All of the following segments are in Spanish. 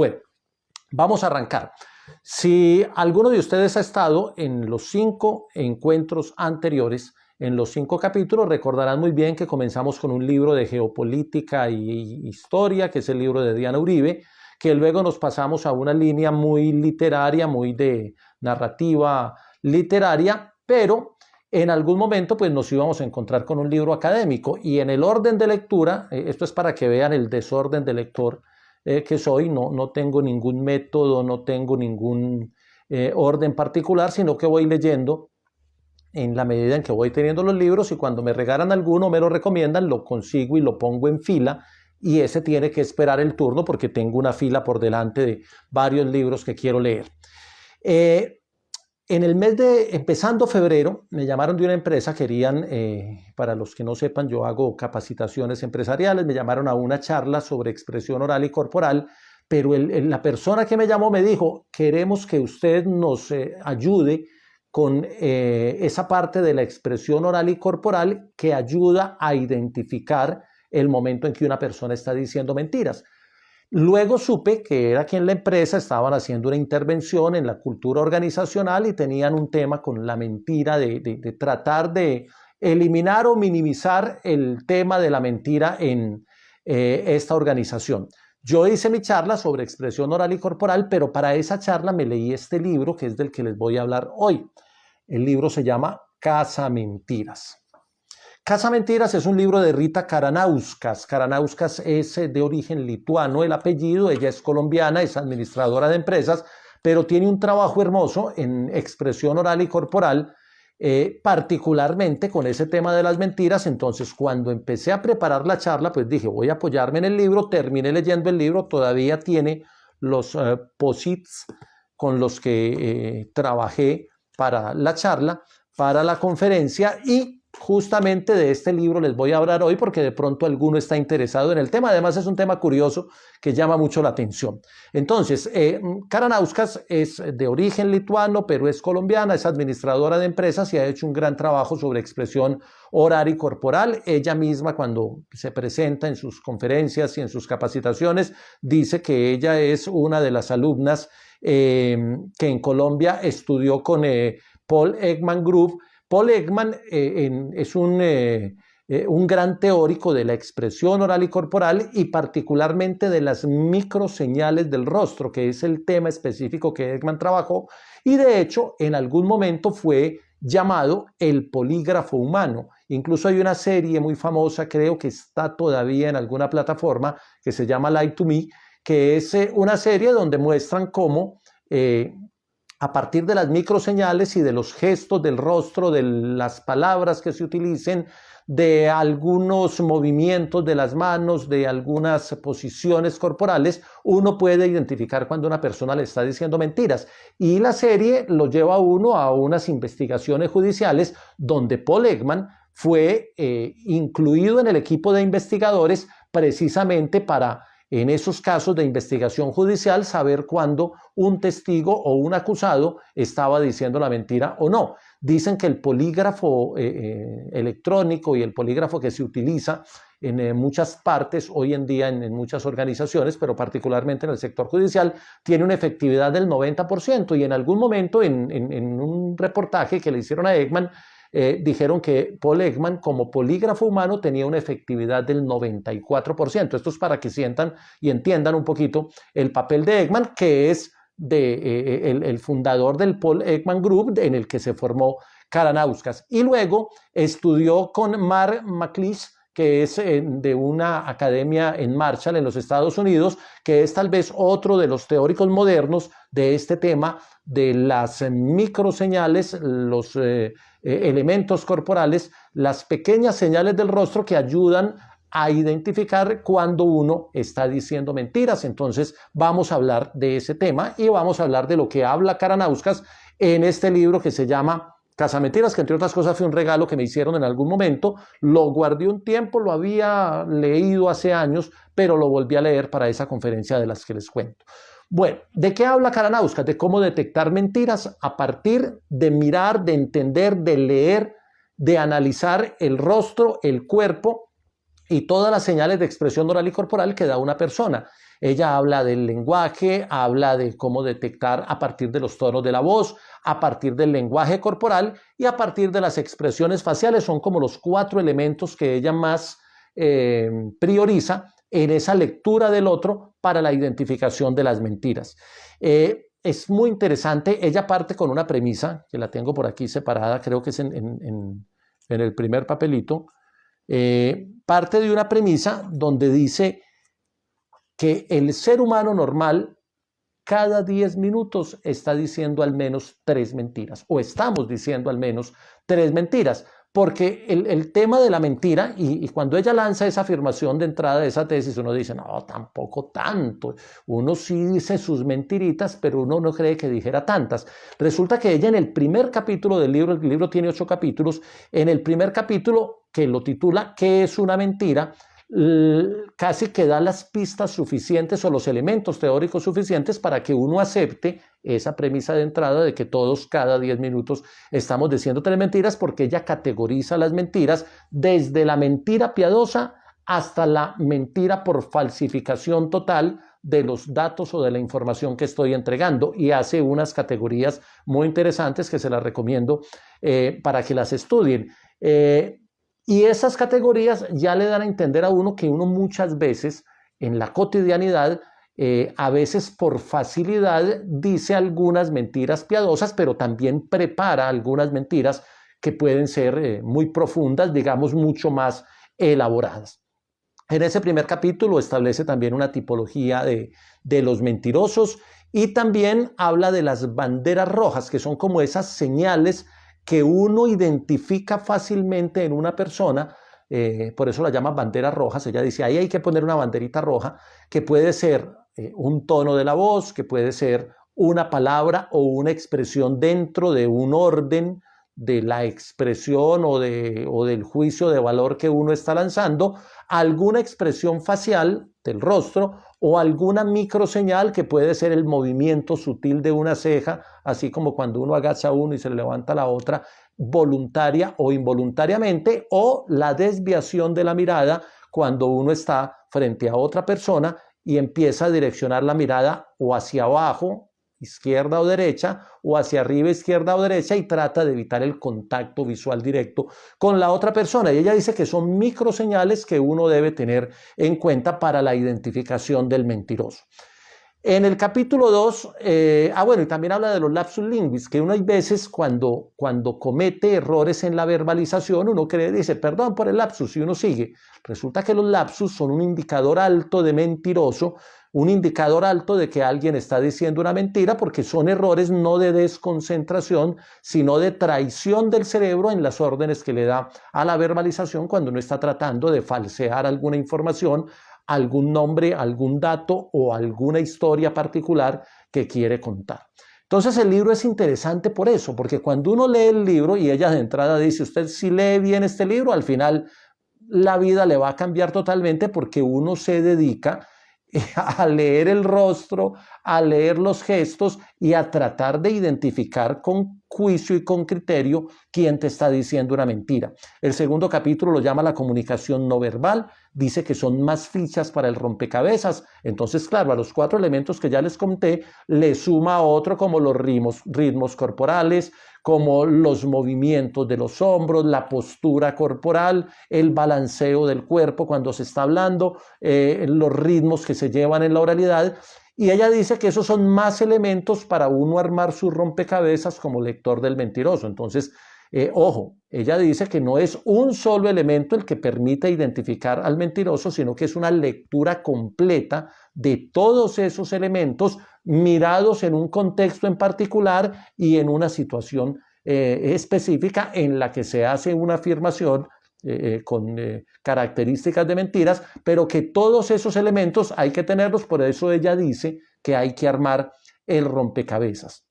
Bueno, vamos a arrancar. Si alguno de ustedes ha estado en los 5 encuentros anteriores, en los 5 capítulos, recordarán muy bien que comenzamos con un libro de geopolítica y historia, que es el libro de Diana Uribe, que luego nos pasamos a una línea muy literaria, muy de narrativa literaria, pero en algún momento pues nos íbamos a encontrar con un libro académico, y en el orden de lectura, esto es para que vean el desorden de lector que soy, no tengo ningún método, no tengo ningún orden particular, sino que voy leyendo en la medida en que voy teniendo los libros, y cuando me regalan alguno, me lo recomiendan, lo consigo y lo pongo en fila, y ese tiene que esperar el turno porque tengo una fila por delante de varios libros que quiero leer. En el mes de, empezando febrero, me llamaron de una empresa, querían, para los que no sepan, yo hago capacitaciones empresariales, me llamaron a una charla sobre expresión oral y corporal, pero la persona que me llamó me dijo, queremos que usted nos ayude con esa parte de la expresión oral y corporal que ayuda a identificar el momento en que una persona está diciendo mentiras. Luego supe que era que en la empresa estaban haciendo una intervención en la cultura organizacional y tenían un tema con la mentira, de tratar de eliminar o minimizar el tema de la mentira en esta organización. Yo hice mi charla sobre expresión oral y corporal, pero para esa charla me leí este libro, que es del que les voy a hablar hoy. El libro se llama Casamentiras. Casamentiras es un libro de Rita Karanauskas. Karanauskas es de origen lituano el apellido, ella es colombiana, es administradora de empresas, pero tiene un trabajo hermoso en expresión oral y corporal, particularmente con ese tema de las mentiras. Entonces, cuando empecé a preparar la charla, pues dije, voy a apoyarme en el libro, terminé leyendo el libro, todavía tiene los posits con los que trabajé para la charla, para la conferencia, y justamente de este libro les voy a hablar hoy porque de pronto alguno está interesado en el tema. Además es un tema curioso que llama mucho la atención. Entonces, Karanauskas es de origen lituano, pero es colombiana, es administradora de empresas y ha hecho un gran trabajo sobre expresión oral y corporal. Ella misma, cuando se presenta en sus conferencias y en sus capacitaciones, dice que ella es una de las alumnas que en Colombia estudió con Paul Ekman Group. Paul Ekman es un gran teórico de la expresión oral y corporal, y particularmente de las microseñales del rostro, que es el tema específico que Ekman trabajó, y de hecho en algún momento fue llamado el polígrafo humano. Incluso hay una serie muy famosa, creo que está todavía en alguna plataforma, que se llama Lie to Me, que es una serie donde muestran cómo a partir de las microseñales y de los gestos del rostro, de las palabras que se utilicen, de algunos movimientos de las manos, de algunas posiciones corporales, uno puede identificar cuando una persona le está diciendo mentiras. Y la serie lo lleva a uno a unas investigaciones judiciales donde Paul Ekman fue incluido en el equipo de investigadores precisamente para, en esos casos de investigación judicial, saber cuándo un testigo o un acusado estaba diciendo la mentira o no. Dicen que el polígrafo electrónico y el polígrafo que se utiliza en muchas partes hoy en día, en muchas organizaciones, pero particularmente en el sector judicial, tiene una efectividad del 90%, y en algún momento en un reportaje que le hicieron a Ekman, dijeron que Paul Ekman como polígrafo humano tenía una efectividad del 94%. Esto es para que sientan y entiendan un poquito el papel de Ekman, que es el fundador del Paul Ekman Group, en el que se formó Karanauskas. Y luego estudió con Mark McLeish, que es de una academia en Marshall, en los Estados Unidos, que es tal vez otro de los teóricos modernos de este tema de las microseñales, los elementos corporales, las pequeñas señales del rostro que ayudan a identificar cuando uno está diciendo mentiras. Entonces vamos a hablar de ese tema y vamos a hablar de lo que habla Karanauskas en este libro que se llama Casamentiras, que entre otras cosas fue un regalo que me hicieron en algún momento. Lo guardé un tiempo, lo había leído hace años, pero lo volví a leer para esa conferencia de las que les cuento. Bueno, ¿de qué habla Karanauskas? De cómo detectar mentiras a partir de mirar, de entender, de leer, de analizar el rostro, el cuerpo, y todas las señales de expresión oral y corporal que da una persona. Ella habla del lenguaje, habla de cómo detectar a partir de los tonos de la voz, a partir del lenguaje corporal y a partir de las expresiones faciales. Son como los 4 elementos que ella más prioriza en esa lectura del otro para la identificación de las mentiras. Es muy interesante. Ella parte con una premisa, que la tengo por aquí separada, creo que es en el primer papelito. Parte de una premisa donde dice que el ser humano normal cada 10 minutos está diciendo al menos 3 mentiras, o estamos diciendo al menos 3 mentiras, porque el tema de la mentira, y cuando ella lanza esa afirmación de entrada de esa tesis, uno dice, no, tampoco tanto, uno sí dice sus mentiritas, pero uno no cree que dijera tantas. Resulta que ella en el primer capítulo del libro, el libro tiene 8 capítulos, en el primer capítulo, que lo titula ¿Qué es una mentira?, casi que da las pistas suficientes o los elementos teóricos suficientes para que uno acepte esa premisa de entrada de que todos cada 10 minutos estamos diciendo 3 mentiras, porque ella categoriza las mentiras desde la mentira piadosa hasta la mentira por falsificación total de los datos o de la información que estoy entregando, y hace unas categorías muy interesantes que se las recomiendo para que las estudien. Y esas categorías ya le dan a entender a uno que uno muchas veces en la cotidianidad, a veces por facilidad dice algunas mentiras piadosas, pero también prepara algunas mentiras que pueden ser muy profundas, digamos mucho más elaboradas. En ese primer capítulo establece también una tipología de los mentirosos, y también habla de las banderas rojas, que son como esas señales que uno identifica fácilmente en una persona. Por eso la llama banderas rojas. Ella dice, ahí hay que poner una banderita roja, que puede ser un tono de la voz, que puede ser una palabra o una expresión dentro de un orden de la expresión o del juicio de valor que uno está lanzando, alguna expresión facial del rostro o alguna microseñal que puede ser el movimiento sutil de una ceja, así como cuando uno agacha a uno y se le levanta la otra, voluntaria o involuntariamente, o la desviación de la mirada cuando uno está frente a otra persona y empieza a direccionar la mirada o hacia abajo, izquierda o derecha, o hacia arriba, izquierda o derecha, y trata de evitar el contacto visual directo con la otra persona. Y ella dice que son microseñales que uno debe tener en cuenta para la identificación del mentiroso. En el capítulo 2, bueno, y también habla de los lapsus linguis, que uno hay veces cuando comete errores en la verbalización, uno dice, perdón por el lapsus, y uno sigue. Resulta que los lapsus son un indicador alto de mentiroso, un indicador alto de que alguien está diciendo una mentira, porque son errores no de desconcentración, sino de traición del cerebro en las órdenes que le da a la verbalización cuando uno está tratando de falsear alguna información, algún nombre, algún dato o alguna historia particular que quiere contar. Entonces el libro es interesante por eso, porque cuando uno lee el libro, y ella de entrada dice, usted si lee bien este libro, al final la vida le va a cambiar totalmente, porque uno se dedica a leer el rostro, a leer los gestos y a tratar de identificar con juicio y con criterio quién te está diciendo una mentira. El segundo capítulo lo llama la comunicación no verbal, dice que son más fichas para el rompecabezas. Entonces, claro, a los 4 elementos que ya les conté, le suma otro como los ritmos corporales, como los movimientos de los hombros, la postura corporal, el balanceo del cuerpo cuando se está hablando, los ritmos que se llevan en la oralidad. Y ella dice que esos son más elementos para uno armar su rompecabezas como lector del mentiroso. Entonces, ojo, ella dice que no es un solo elemento el que permite identificar al mentiroso, sino que es una lectura completa de todos esos elementos mirados en un contexto en particular y en una situación específica en la que se hace una afirmación con características de mentiras, pero que todos esos elementos hay que tenerlos. Por eso ella dice que hay que armar el rompecabezas.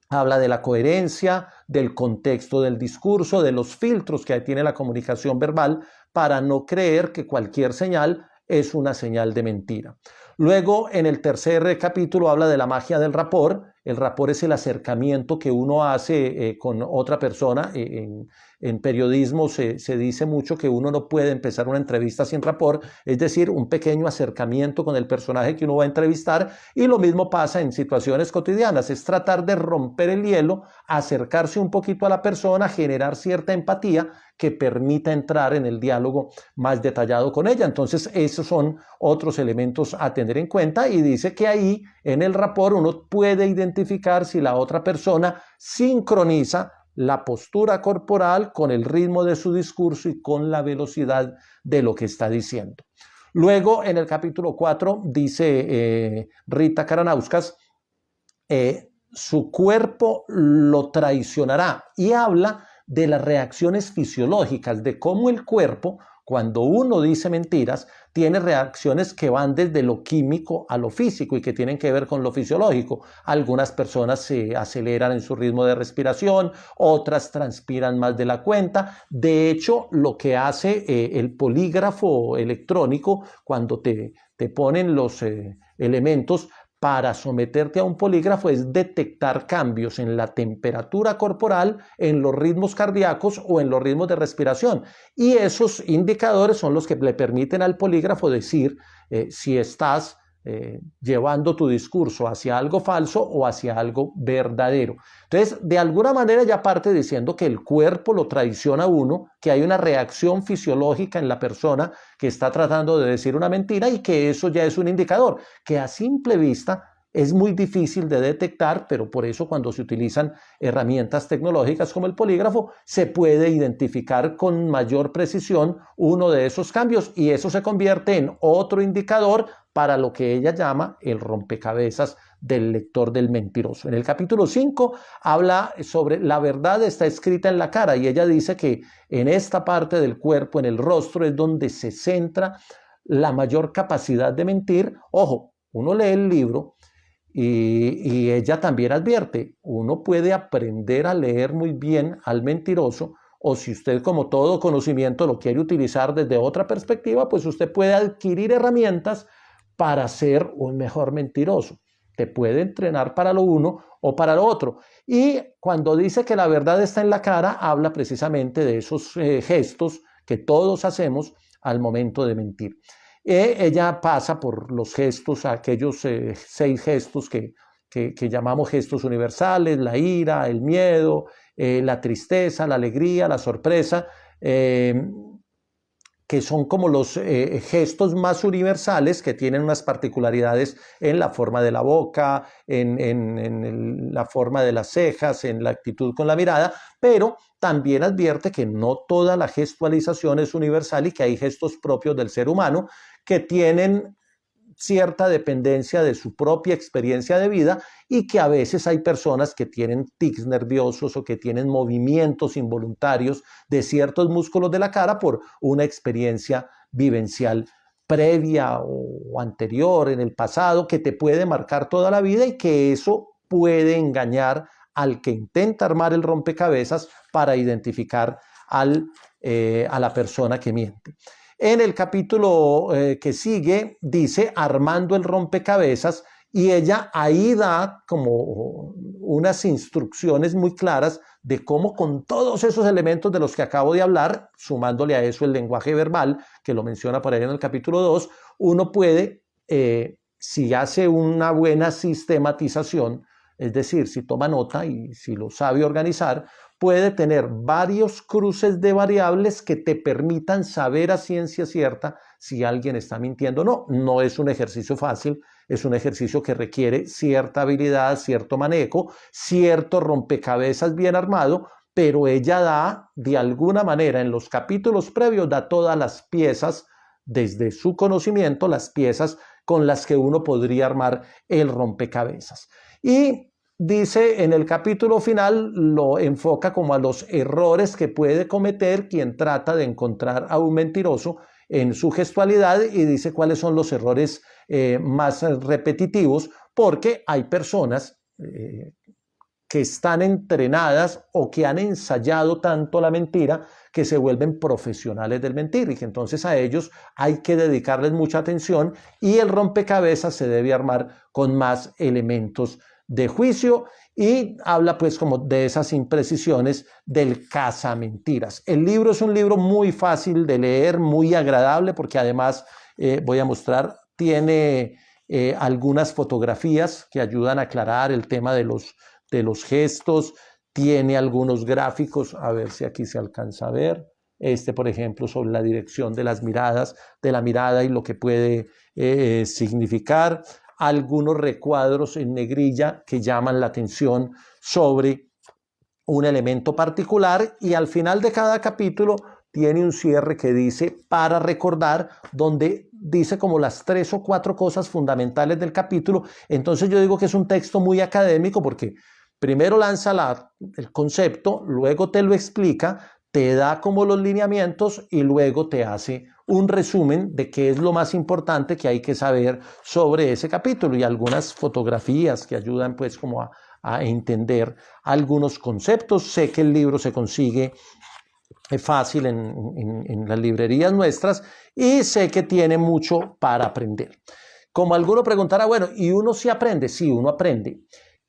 Habla de la coherencia, del contexto del discurso, de los filtros que tiene la comunicación verbal para no creer que cualquier señal es una señal de mentira. Luego, en el tercer capítulo habla de la magia del rapport, El rapport es el acercamiento que uno hace con otra persona. En periodismo se dice mucho que uno no puede empezar una entrevista sin rapport, es decir, un pequeño acercamiento con el personaje que uno va a entrevistar, y lo mismo pasa en situaciones cotidianas, es tratar de romper el hielo, acercarse un poquito a la persona, generar cierta empatía que permita entrar en el diálogo más detallado con ella. Entonces, esos son otros elementos a tener en cuenta, y dice que ahí en el rapport uno puede identificar si la otra persona sincroniza la postura corporal con el ritmo de su discurso y con la velocidad de lo que está diciendo. Luego, en el capítulo 4, dice Rita Karanauskas, su cuerpo lo traicionará, y habla de las reacciones fisiológicas, de cómo el cuerpo, cuando uno dice mentiras, tiene reacciones que van desde lo químico a lo físico y que tienen que ver con lo fisiológico. Algunas personas se aceleran en su ritmo de respiración, otras transpiran más de la cuenta. De hecho, lo que hace el polígrafo electrónico, cuando te ponen los elementos para someterte a un polígrafo, es detectar cambios en la temperatura corporal, en los ritmos cardíacos o en los ritmos de respiración. Y esos indicadores son los que le permiten al polígrafo decir si estás llevando tu discurso hacia algo falso o hacia algo verdadero. Entonces, de alguna manera ya parte diciendo que el cuerpo lo traiciona a uno, que hay una reacción fisiológica en la persona que está tratando de decir una mentira, y que eso ya es un indicador que a simple vista es muy difícil de detectar, pero por eso cuando se utilizan herramientas tecnológicas como el polígrafo, se puede identificar con mayor precisión uno de esos cambios, y eso se convierte en otro indicador para lo que ella llama el rompecabezas del lector del mentiroso. En el capítulo 5 habla sobre la verdad está escrita en la cara, y ella dice que en esta parte del cuerpo, en el rostro, es donde se centra la mayor capacidad de mentir. Ojo, uno lee el libro y ella también advierte, uno puede aprender a leer muy bien al mentiroso, o si usted, como todo conocimiento, lo quiere utilizar desde otra perspectiva, pues usted puede adquirir herramientas para ser un mejor mentiroso. Te puede entrenar para lo uno o para lo otro. Y cuando dice que la verdad está en la cara, habla precisamente de esos gestos que todos hacemos al momento de mentir. Ella pasa por los gestos, aquellos 6 gestos que llamamos gestos universales: la ira, el miedo, la tristeza, la alegría, la sorpresa, que son como los gestos más universales, que tienen unas particularidades en la forma de la boca, en la forma de las cejas, en la actitud con la mirada, pero también advierte que no toda la gestualización es universal y que hay gestos propios del ser humano que tienen cierta dependencia de su propia experiencia de vida, y que a veces hay personas que tienen tics nerviosos o que tienen movimientos involuntarios de ciertos músculos de la cara por una experiencia vivencial previa o anterior en el pasado, que te puede marcar toda la vida, y que eso puede engañar al que intenta armar el rompecabezas para identificar a la persona que miente. En el capítulo que sigue dice armando el rompecabezas, y ella ahí da como unas instrucciones muy claras de cómo, con todos esos elementos de los que acabo de hablar, sumándole a eso el lenguaje verbal, que lo menciona por ahí en el capítulo 2, uno puede, si hace una buena sistematización, es decir, si toma nota y si lo sabe organizar, puede tener varios cruces de variables que te permitan saber a ciencia cierta si alguien está mintiendo o no. No es un ejercicio fácil, es un ejercicio que requiere cierta habilidad, cierto manejo, cierto rompecabezas bien armado, pero ella da, de alguna manera, en los capítulos previos, da todas las piezas, desde su conocimiento, las piezas con las que uno podría armar el rompecabezas. Y dice en el capítulo final, lo enfoca como a los errores que puede cometer quien trata de encontrar a un mentiroso en su gestualidad, y dice cuáles son los errores más repetitivos, porque hay personas que están entrenadas o que han ensayado tanto la mentira que se vuelven profesionales del mentir, y que entonces a ellos hay que dedicarles mucha atención, y el rompecabezas se debe armar con más elementos de juicio, y habla pues como de esas imprecisiones del cazamentiras. El libro es un libro muy fácil de leer, muy agradable, porque además voy a mostrar, tiene algunas fotografías que ayudan a aclarar el tema de los gestos, tiene algunos gráficos, a ver si aquí se alcanza a ver. Por ejemplo, sobre la dirección de las miradas, de la mirada y lo que puede significar. Algunos recuadros en negrilla que llaman la atención sobre un elemento particular, y al final de cada capítulo tiene un cierre que dice para recordar, donde dice como las 3 o 4 cosas fundamentales del capítulo. Entonces yo digo que es un texto muy académico, porque primero lanza el concepto, luego te lo explica, te da como los lineamientos y luego te hace un resumen de qué es lo más importante que hay que saber sobre ese capítulo, y algunas fotografías que ayudan pues como a entender algunos conceptos. Sé que el libro se consigue fácil en las librerías nuestras, y sé que tiene mucho para aprender. Como alguno preguntará, bueno, ¿y uno sí aprende? Sí, uno aprende.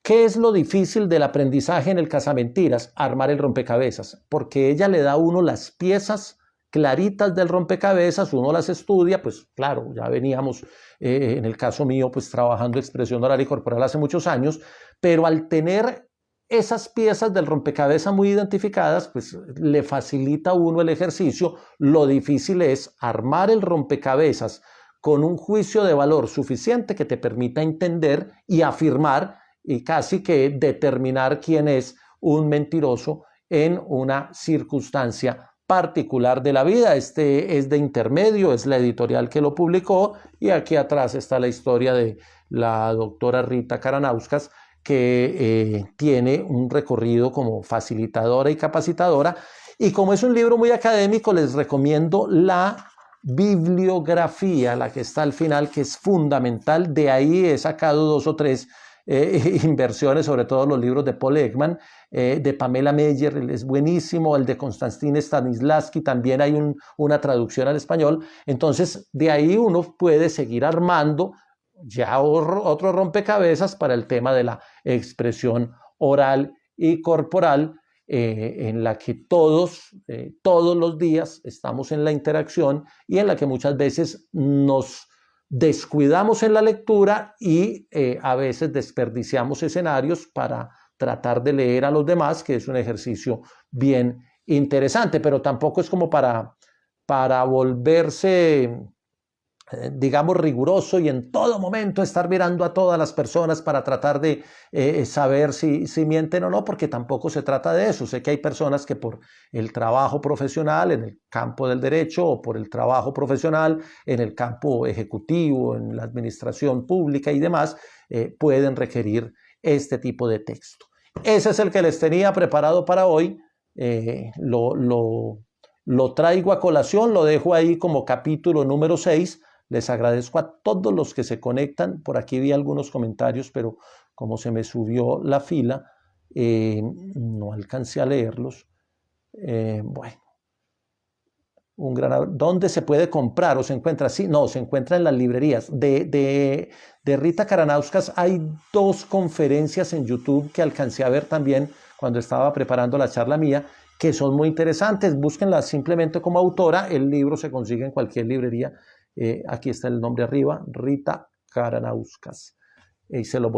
¿Qué es lo difícil del aprendizaje en el cazamentiras? Armar el rompecabezas, porque ella le da a uno las piezas claritas del rompecabezas, uno las estudia, pues claro, ya veníamos, en el caso mío, pues trabajando expresión oral y corporal hace muchos años, pero al tener esas piezas del rompecabezas muy identificadas, pues le facilita a uno el ejercicio. Lo difícil es armar el rompecabezas con un juicio de valor suficiente que te permita entender y afirmar y casi que determinar quién es un mentiroso en una circunstancia particular de la vida. Este es de Intermedio, es la editorial que lo publicó, y aquí atrás está la historia de la doctora Rita Karanauskas, que tiene un recorrido como facilitadora y capacitadora. Y como es un libro muy académico, les recomiendo la bibliografía, la que está al final, que es fundamental. De ahí he sacado 2 o 3 inversiones, sobre todo los libros de Paul Ekman, de Pamela Meyer, es buenísimo, el de Konstantin Stanislavski, también hay una traducción al español. Entonces, de ahí uno puede seguir armando ya otro rompecabezas para el tema de la expresión oral y corporal, en la que todos los días estamos en la interacción, y en la que muchas veces nos descuidamos en la lectura y a veces desperdiciamos escenarios para tratar de leer a los demás, que es un ejercicio bien interesante, pero tampoco es como para volverse, digamos, riguroso y en todo momento estar mirando a todas las personas para tratar de saber si mienten o no, porque tampoco se trata de eso. Sé que hay personas que por el trabajo profesional en el campo del derecho, o por el trabajo profesional en el campo ejecutivo, en la administración pública y demás, pueden requerir este tipo de texto. Ese es el que les tenía preparado para hoy. Lo traigo a colación, lo dejo ahí como capítulo número 6. Les agradezco a todos los que se conectan. Por aquí vi algunos comentarios, pero como se me subió la fila, no alcancé a leerlos. Bueno, ¿dónde se puede comprar o se encuentra? Sí, no, se encuentra en las librerías. De Rita Karanauskas hay 2 conferencias en YouTube que alcancé a ver también cuando estaba preparando la charla mía, que son muy interesantes. Búsquenlas simplemente como autora. El libro se consigue en cualquier librería. Aquí está el nombre arriba, Rita Karanauskas. Y se lo voy a